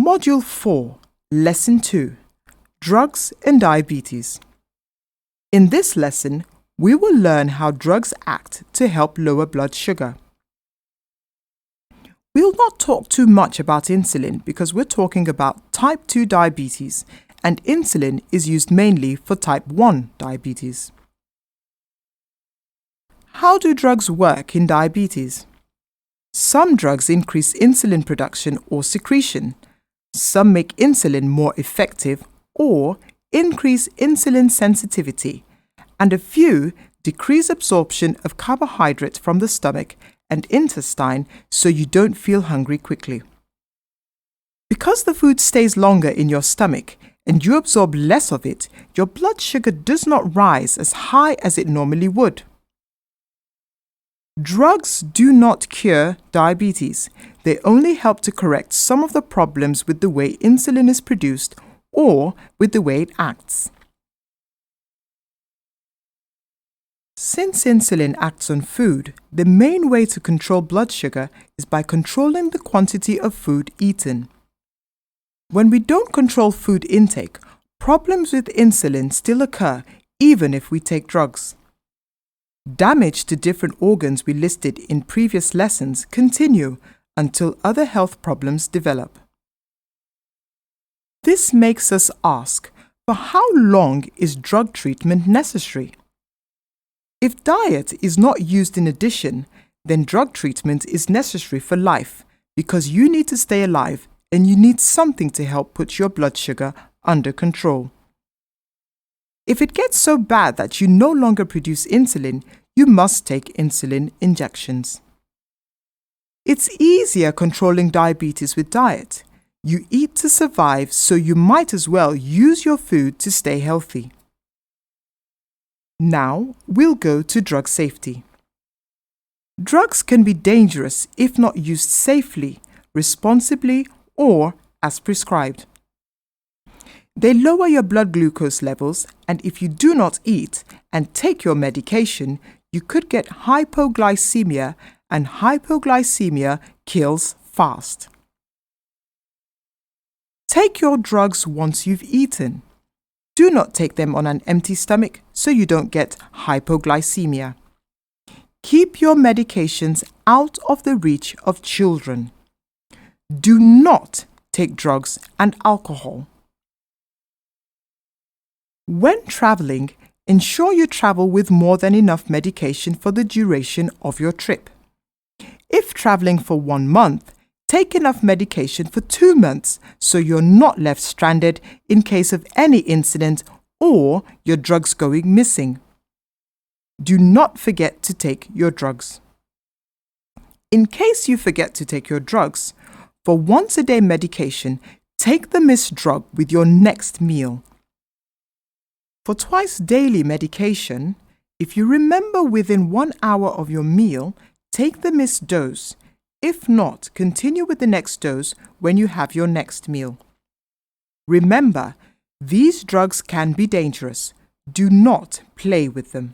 Module 4, Lesson 2, Drugs and Diabetes. In this lesson, we will learn how drugs act to help lower blood sugar. We'll not talk too much about insulin because we're talking about type 2 diabetes, and insulin is used mainly for type 1 diabetes. How do drugs work in diabetes? Some drugs increase insulin production or secretion. Some make insulin more effective or increase insulin sensitivity, and a few decrease absorption of carbohydrate from the stomach and intestine so you don't feel hungry quickly. Because the food stays longer in your stomach and you absorb less of it, your blood sugar does not rise as high as it normally would. Drugs do not cure diabetes. They only help to correct some of the problems with the way insulin is produced or with the way it acts. Since insulin acts on food, the main way to control blood sugar is by controlling the quantity of food eaten. When we don't control food intake, problems with insulin still occur even if we take drugs. Damage to different organs we listed in previous lessons continue until other health problems develop. This makes us ask, for how long is drug treatment necessary? If diet is not used in addition, then drug treatment is necessary for life because you need to stay alive and you need something to help put your blood sugar under control. If it gets so bad that you no longer produce insulin, you must take insulin injections. It's easier controlling diabetes with diet. You eat to survive, so you might as well use your food to stay healthy. Now we'll go to drug safety. Drugs can be dangerous if not used safely, responsibly, or as prescribed. They lower your blood glucose levels, and if you do not eat and take your medication, you could get hypoglycemia, and hypoglycemia kills fast. Take your drugs once you've eaten. Do not take them on an empty stomach so you don't get hypoglycemia. Keep your medications out of the reach of children. Do not take drugs and alcohol. When traveling, ensure you travel with more than enough medication for the duration of your trip. If traveling for 1 month, take enough medication for 2 months so you're not left stranded in case of any incident or your drugs going missing. Do not forget to take your drugs. In case you forget to take your drugs, for once-a-day medication, take the missed drug with your next meal. For twice-daily medication, if you remember within 1 hour of your meal, take the missed dose. If not, continue with the next dose when you have your next meal. Remember, these drugs can be dangerous. Do not play with them.